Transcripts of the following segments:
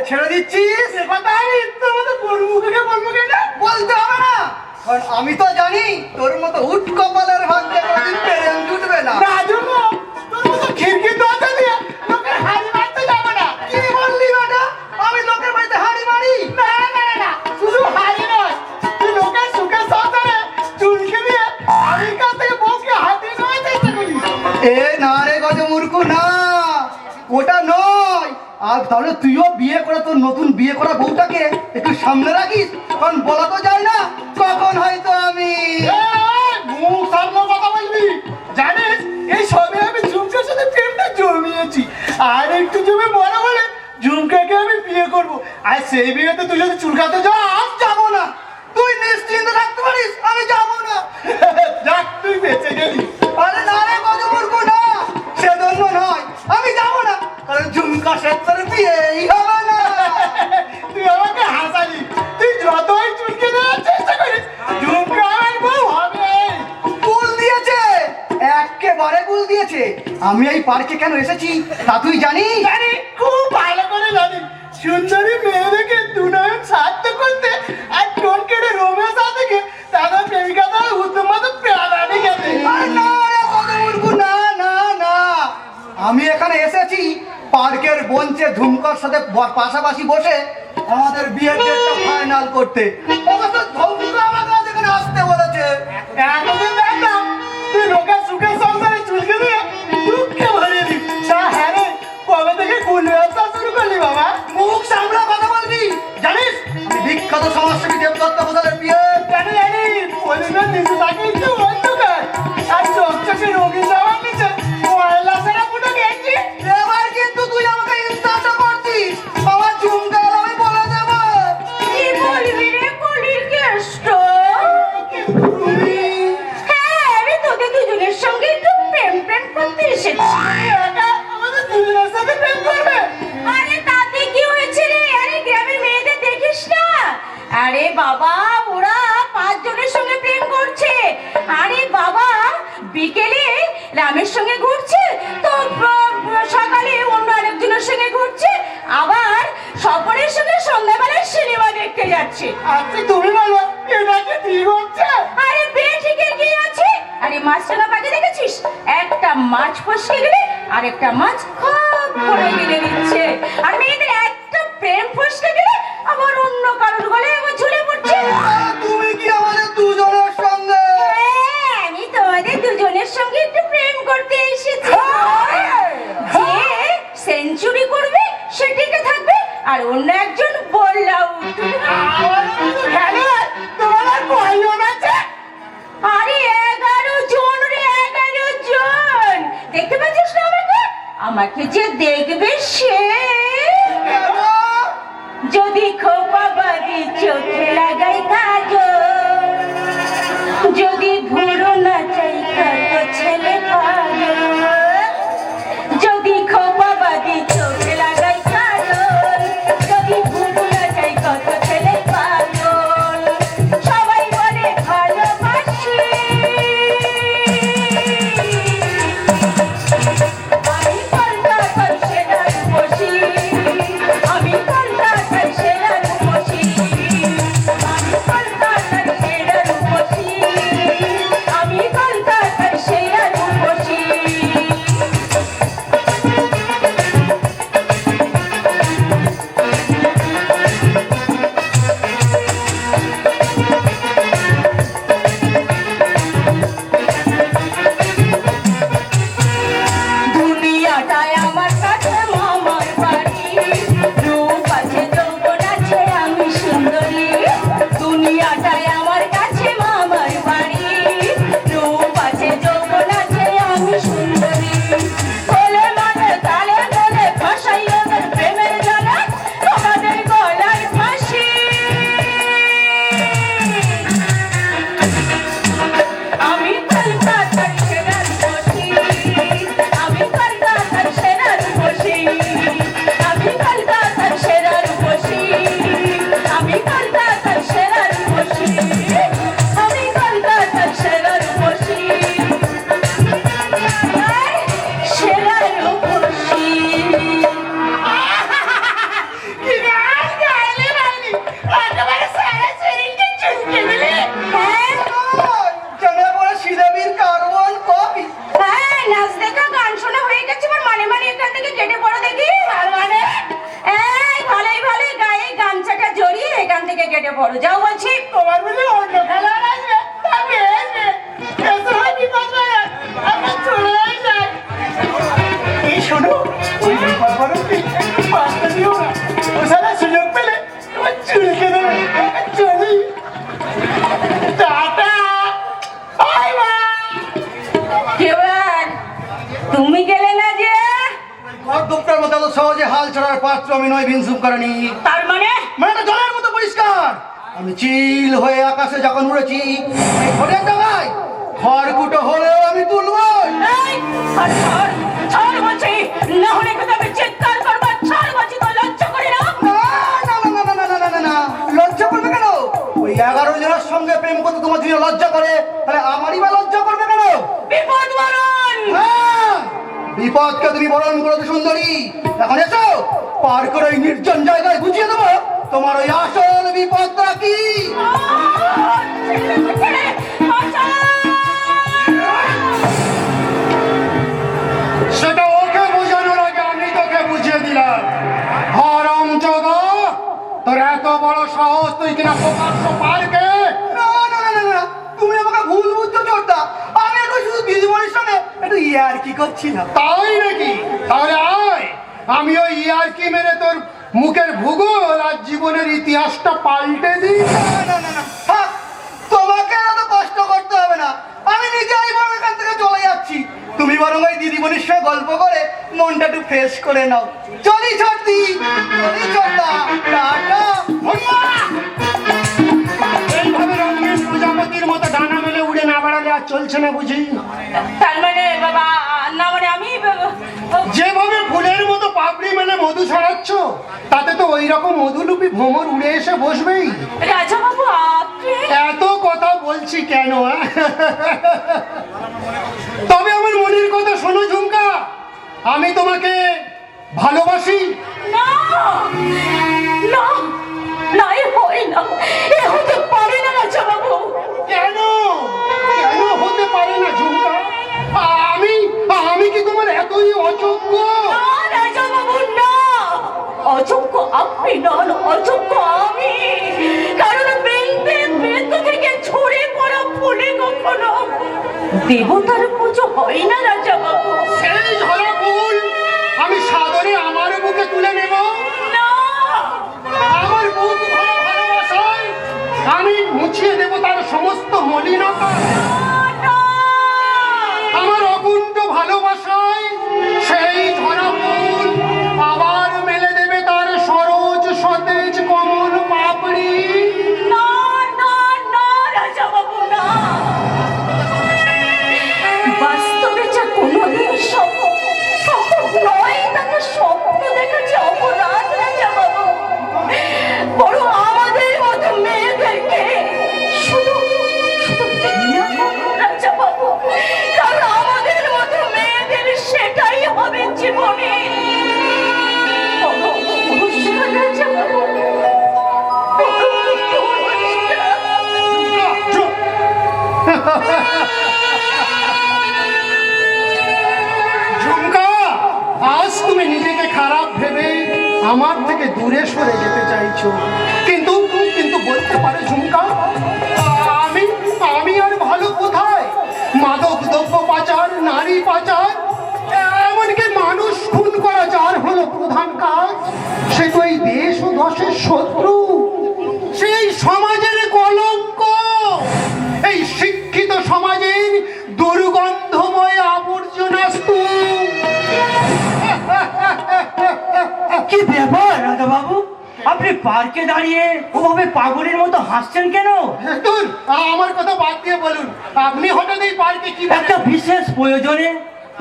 ছেড়ে দিচ্ছিস বলতে হবে না, কারণ আমি তো জানি তোর মতো উঠ কপালের ভাগ্যে কোনদিন প্রেম জুটবে না। খিড়কি দরজা দিয়ে লোকের হাড়ি মারতে যাবো না। কি বললি বেটা? আমি লোকের বাড়িতে হাড়ি মারি? না না না, শুধু হাড়ি নয়, তুই লোকের সুখের সংসারে চুলকে দিয়ে হাড়ির কাছ থেকে বউকে হাতে নেওয়ার চেষ্টা করিস। এ না রে গজমূর্খু, না, ওটা নয়। আর তাহলে তুইও বিয়ে করে তোর নতুন বিয়ে করা বউটাকে একটু সামনে রাখিস, কারণ বলা তো যায় না কখন হয়তো আমি। মুখ সামনে কথা বলবি। জানিস এই সবে আমি ঝুমকার সাথে প্রেমটা জমিয়েছি, আর একটু জমে বড় হলে ঝুমকাকে আমি বিয়ে করব। আর সেই বিয়েতে তুই যদি চুলকাতে যাস, যাবো না, তুই নিশ্চিন্ত থাকতে পারিস, আমি যাবো না। যাক তুই বেঁচে গেলি। আরে না রে গজমূর্খু, না, সেজন্য নয়, আমি যাবো না, কারণ ঝুমকা সেত্তর বিয়েই হবে না। তুই আমাকে হাসালি, তুই যতই চুলকে দেওয়ার চেষ্টা করিস ঝুমকা আমার বউ হবে। কুল দিয়েছে, একেবারে কুল দিয়েছে। আমি এই পার্কে কেন এসেছি তা তুই জানিস? জানি, খুব ভালো করে জানি। সুন্দরী মেয়েদেরকে দুনয়ন সাহায্য করতে আর টোন কেটে রোমেশ থেকে তাদের প্রেমিকা দ্বারা উত্তম প্রাণী গেছে। আরে না রে গজমূর্খু, না না না, আমি এখানে এসেছি পার্কের মঞ্চে ঝুমকার সাথে পাশাপাশি বসে আমাদের বিয়ের ডেটটা ফাইনাল করতে। অবশ্য ঝুমকা আমাকে আজ এখানে আসতে বলেছে। এতদিন দেখলাম তুই লোকের সুখের সংসারে চুলকে দিয়ে দুঃখে ভরিয়ে দিস। তা হ্যাঁ রে, কবে থেকে কুল ব্যবসা শুরু করলি বাবা? মুখ সামলা কথা বলবি। জানিস আমি বিখ্যাত সমাজসেবী দেবদত্ত প্রধানের বিয়ে। জানি জানি, পরিবার নিচে থাকে একটু অন্ধকার আর চকচকে রঙিন জামার নিচে ময়লা সারা ফুটো গেছি। এবার কিন্তু তুই আমাকে ইনসাল্ট করছিস, আমার ঝুমকা আমি বলে দেব। কি বলবি রে কলির কেষ্ট? হ্যাঁ, আমি তোদের দুজনের সঙ্গে একটু প্রেম করতে এসেছি। একা আমাদের দুজনের সাথে প্রেম করবে? আরে তাতে কি হয়েছে রে? আরে গ্রামের মেয়েদের দেখিস না? আরে বাবা, ওরা 5 জনের সঙ্গে প্রেম করছে। আরে বাবা, বিকেলে রামের সঙ্গে ঘুরছে, তো সকালে অন্য আরেকজনের সঙ্গে ঘুরছে, আবার স্বপনের সঙ্গে সন্ধ্যাবেলায় সিনেমা দেখতে যাচ্ছে। আচ্ছা তুমি বলো, এটা কি ঠিক হচ্ছে? আরে বেঠিকের কি আছে? আরে মাছরাঙা পাখি দেখেছিস? একটা মাছ ফসকে গেলে আরেকটা মাছ খপ করে গিলে দিচ্ছে। আর মেয়েদের একটা প্রেম ফসকে গেলে আবার অন্য কারোর গলায় আবার ঝুলে পড়ছে। তুমি কি আমাদের দুজনের সঙ্গে? হ্যাঁ, আমি তোমাদের দুজনের সঙ্গে একটু প্রেম করতে এসেছি। যে সেঞ্চুরি করবে সে টিকে থাকবে, আর অন্য একজন বললা উঠবে। আমার শুধু খেলে তোমার আর কয়জন আছে? আরে 11 জন রে, 11 জন। দেখতে পাচ্ছিস না আমাকে? আমাকে যে দেখবে সে যদি খোপাবাদি চোখে লাগাই কাজল, যদি ভুরো না চাই কত ছেলে পাগল, যদি খোপাবাদি চোখে লাগাই কাজল, যদি ভুরো না চাই কত ছেলে পাগল, সবাই বলে ভালোবাসি, আমি কলকাতার সেনার বসি। কেটে পড়ো, যাও বলছি। তোমার বলে অন্য খেলা আসবে, আমি আসবে এত বিপদ হয়ে আমার চলে যায়। এই শোনো, ওই বিপদ করবি পাঁচটা দিও না, ও সারা সুযোগ পেলে তোমার চুলকে দেবে। চলি টাটা, বাই বাই। এবার তুমি গেলে না যে? দুঃখের মতো এত সহজে হাল ছাড়ার পাত্র আমি নয় ভিনসুম করেনি। তার মানে? মানে এটা জলের মতো পরিষ্কার। আমি চিল হয়ে আকাশে যখন উড়েছি, এই ঠোঁটের জায়গায় খড়কুটো হলেও আমি তুলবই। এই, ছাড়, ছাড় বলছি, না হলে কিন্তু আমি চিৎকার করবো। ছাড় বলছি, তো লজ্জা করে না? না, লজ্জা করবে কেন? ওই 11 জনের সঙ্গে প্রেম করতে তোমার যদি লজ্জা করে, তাহলে আমারই বা লজ্জা করবে কেন? বিপদ বরণ। হ্যাঁ, বিপদকে তুমি বরণ করো সুন্দরী। এখন এসো, পার করে ওই নির্জন জায়গায় বুঝিয়ে দেবো তোমার ওই আসল বিপদটা কি। সেটা ওকে বোঝানোর আগে আমি তোকে বুঝিয়ে দিলাম। হারামজাদা, তোর এত বড় সাহস, তুই কিনা প্রকাশ্য পার্কে। না, তুমি আমাকে ভুল বুঝছো চোরটা। আমি এখন শুধু দিদিমণির সঙ্গে একটু ইয়ার্কি করছিলাম। তাই নাকি? তাহলে আয়, আমি ওই ইয়ার্কি মেরে তোর মুখের ভূগোল আর জীবনের ইতিহাসটা পাল্টে দিই। না, থাক, তোমাকে এত কষ্ট করতে হবে না। আমি নিজেই বরং এখান থেকে চলে যাচ্ছি। তুমি বরং ওই দিদিমণির সঙ্গে গল্প করে মনটা একটু ফ্রেশ করে নাও। চলি ছোটদি, চলি ছোটদা, টাটা। এইভাবে রঙিন প্রজাপতির মতো ডানা মেলে উড়ে না বেড়ালে আর চলছে না বুঝি। তার মানে বাবা, না মানে আমি যেভাবে ফুলের মতো পাপড়ি মেলে মধু ছড়াচ্ছ, তাতে তো ওই রকম মধুলুপি ভ্রমর উড়ে এসে বসবেই। রাজা বাবু, আপনি এত কথা বলছি কেন? তবে আমার মনের কথা শোনো ঝুমকা, আমি তোমাকে ভালোবাসি। না, না, না, এ হয় না, এ হতে পারে না রাজা বাবু। কেন কেন হতে পারে না ঝুমকা? আমি কি তোমার এতই অযোগ্য? না রাজা বাবু, না, অযোগ্য আপনি নন, অযোগ্য আমি। কারণ বৃন্দ থেকে ঝরে পড়া ফুলে কখনো দেবতার পুজো হয় না রাজা বাবু। সেই ঝরা ফুল আমি সাদরে আমার বুকে তুলে নেব। না, আমার বুক ভরা ভালোবাসায় আমি মুছিয়ে দেব তার সমস্ত মলিনতা। না, আমার অকুণ্ঠ ভালোবাসায় সেই ঝরা ফুল আবার মেলে দেবে তার সরোজ সতেজ কমল পাপড়ি। না, না, না রাজা বাবু, না। বাস্তবে যা কোনোদিন সম্ভব নয়, তাকে স্বপ্ন দেখাচ্ছে অপরাধ রাজা বাবু। বড় আমাদের মতো মেয়েদেরকে শুধু ঘৃণা করুন রাজা বাবু, কারণ আমাদের মতো মেয়েদের সেটাই হবে জীবনে। বড় পুরস্কার রাজা বাবু, বড় পুরস্কার। ঝুমকা, আজ তুমি নিজেকে খারাপ ভেবে আমার থেকে দূরে সরে যেতে চাইছো, কিন্তু কিন্তু বলতে পারো ঝুমকা, আমি আর ভালো কোথায়? মাদক দ্রব্য পাচার, নারী পাচার, এমনকি মানুষ খুন করা যার হলো প্রধান কাজ, সে তো এই দেশ ও দশের শত্রু, সেই সমাজের কলঙ্ক, এই শিক্ষিত সমাজের দুর্গন্ধময় আবর্জনা স্তূপ। কি ব্যাপার রাধা বাবু, আপনি পার্কে দাঁড়িয়ে ওভাবে পাগলের মতো হাসছেন কেন? দূর, আমার কথা বাদ দিয়ে বলুন, আপনি হঠাৎ এই পার্কে কি একটা বিশেষ প্রয়োজনে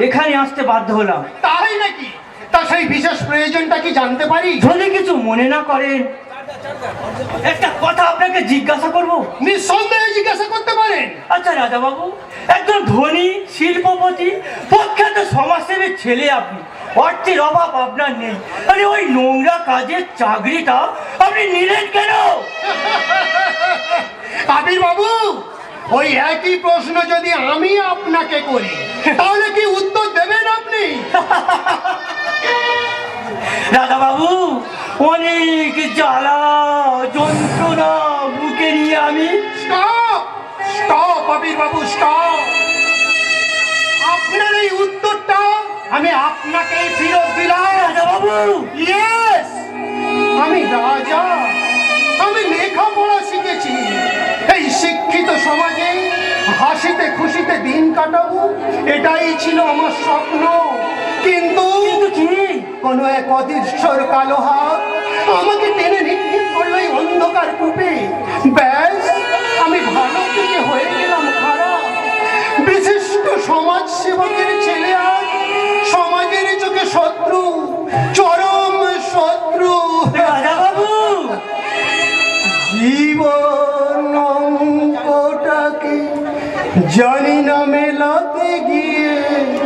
এখানে আসতে বাধ্য হলাম। তাই নাকি? তা সেই বিশেষ প্রয়োজনটা কি জানতে পারি? যদি কিছু মনে না করেন, একটা কথা আপনাকে জিজ্ঞাসা করব। নিঃসন্দেহে জিজ্ঞাসা করতে পারেন। আচ্ছা রাজা বাবু, একজন ধনী শিল্পপতি প্রখ্যাত সমাজসেবীর ছেলে আপনি, অর্থের অভাব আপনার নেই, আরে ওই নোংরা কাজের চাকরিটা আপনি নিলেন কেন? আবির বাবু, ওই একই প্রশ্ন যদি আমি আপনাকে করি, তাহলে কি উত্তর দেবেন আপনি? রাজা বাবু, অনেক জ্বালা যন্ত্রণা বুকে নিয়ে আমি স্টপ স্টপ আবির বাবু স্টপ। আপনার এই উত্তরটা আমি আপনাকেই ফেরত দিলাম। রাজা বাবু, ইয়েস, আমি রাজা, আমি লেখাপড়া শিখেছি। এই শিক্ষিত সমাজে হাসিতে খুশিতে দিন কাটাবো, এটাই ছিল আমার স্বপ্ন। কিন্তু কোন এক অদৃশ্যর কালো হাত আমাকে টেনে নিক্ষেপ করলো এই অন্ধকার কূপে। ব্যাস, আমি ভালো থেকে হয়ে গেলাম খারাপ। বিশিষ্ট সমাজ সেবকের ছেলে আজ সমাজের চোখে শত্রু, চরম শত্রু। রাজা বাবু, জীবন অঙ্কটাকে জানি না মেলাতে গিয়ে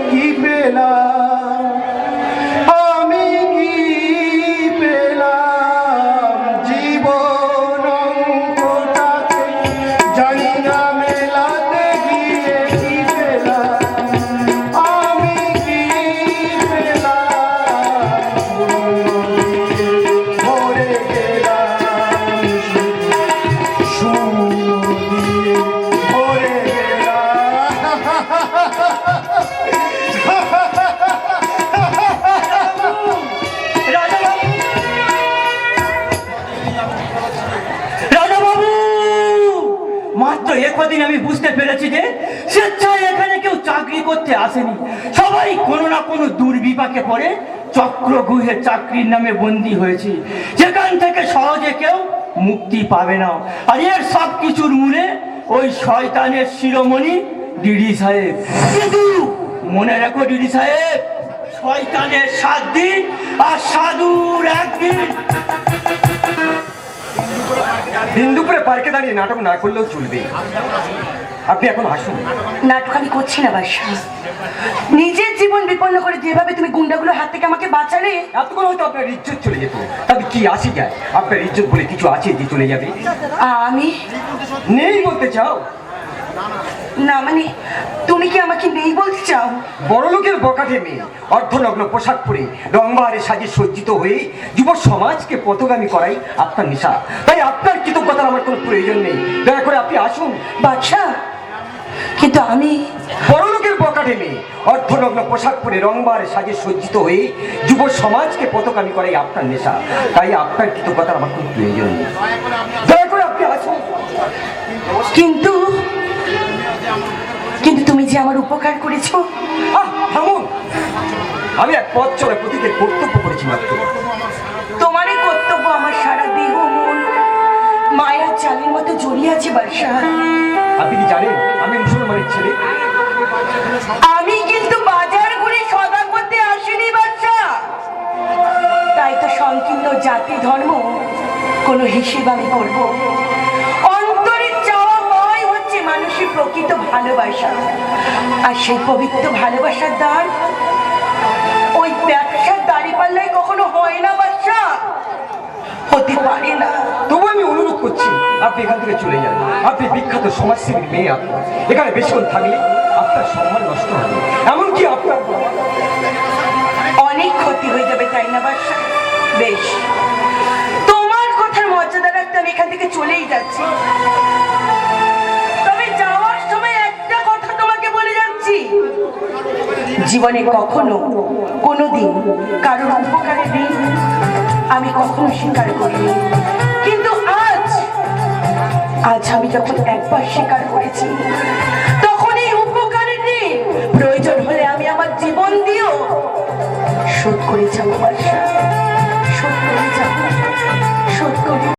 কি পেলাম, আমি কি পেলাম। জীবন অঙ্কটাকে জানি না মেলাতে গিয়ে কি পেলাম, আমি কি পেলাম। ভরে গেলাম শূন্য দিয়ে, ভরে রাজা বাবু, রাজা বাবু, মাত্র একদিন আমি বুঝতে পেরেছি যে স্বেচ্ছায় এখানে কেউ চাকরি করতে আসেনি। সবাই কোনো না কোনো দুর্বিপাকে পড়ে চক্রগৃহে চাকরির নামে বন্দী হয়েছে, যেখান থেকে সহজে কেউ মুক্তি পাবে না। আর এর সব কিছুর মূলে ওই শয়তানের শিরোমণি ডিডি সাহেব। কিন্তু মনে রাখো ডিডি সাহেব, শয়তানের 7 দিন আর সাধুর 1 দিন। দিন দুপুরে পার্কে দাঁড়িয়ে নাটক না করলেও চলবে। আপনি এখন আসুন। নাটক আমি করছি না বাদশা। নিজের জীবন বিপন্ন করে যেভাবে তুমি গুন্ডাগুলোর হাত থেকে আমাকে বাঁচালে, এতক্ষণ হয়তো আপনার ইজ্জত চলে যেত, তবে কি আসি যায়? আপনার ইজ্জত বলে কিছু আছে যে চলে যাবে? আমি নেই বলতে চাও? না, মানে তুমি কি আমাকে নেই বলতে চাও? বড় লোকের বকাটে মেয়ে অর্ধনগ্ন পোশাক পরে রংবাহারে সাজে সজ্জিত হয়ে যুব সমাজকে পথগামী করাই আপনার নেশা। তাই আপনার কৃতজ্ঞতার আমার কোনো প্রয়োজন নেই। দয়া করে আপনি আসুন। বাদশা, কিন্তু আমি বড় লোকের বকাটে মেয়ে অর্ধনগ্ন পোশাক পরে রংবাহারে সাজে সজ্জিত হয়ে যুব সমাজকে পথগামী করাই আপনার নেশা। তাই আপনার কৃতজ্ঞতার আমার কোনো প্রয়োজন নেই। দয়া করে আপনি আসুন। কিন্তু কিন্তু তুমি যে আমার উপকার করেছো। থামুন, আমি এক পথ চলা প্রতীকের কর্তব্য করেছি মাত্র। তোমার এই কর্তব্য আমার সারা দেহ মন মায়ার জালের মতো জড়িয়ে আছে বাদশা। আপনি কি জানেন আমি মুসলমানের ছেলে? আমি কিন্তু বাজার ঘুরে সদা করতে আসিনি বাদশা। তাই তো সংকীর্ণ জাতি ধর্ম কোনো হিসেব আমি করবো। অন্তরের চাওয়া পাওয়াই হচ্ছে মানুষের প্রকৃত ভালোবাসা। আর সেই পবিত্র ভালোবাসার দান ওই ব্যবসার দাঁড়িপাল্লায় কখনো হয় না বাদশা, হতে পারে না। তবু আমি অনুরোধ করছি আপনি এখান থেকে চলে যান। আপনি বিখ্যাত সমাজসেবীর মেয়ে, আপনি এখানে বেশিক্ষণ থাকলে আপনার সম্মান নষ্ট হবে, এমনকি আপনার অনেক ক্ষতি হয়ে যাবে, তাই না বাদশা? বেশ, তোমার কথার মর্যাদা রাখতে আমি এখান থেকে চলেই যাচ্ছি। তবে যাওয়ার সময় একটা কথা তোমাকে বলে যাচ্ছি, জীবনে কখনো কোনোদিন কারোর উপকারের ঋণ আমি কখনো স্বীকার করিনি। কিন্তু আজ আমি যখন একবার স্বীকার করেছি, তখন এই উপকারের ঋণ প্রয়োজন হলে আমি আমার জীবন দিয়েও শোধ করে যাবো।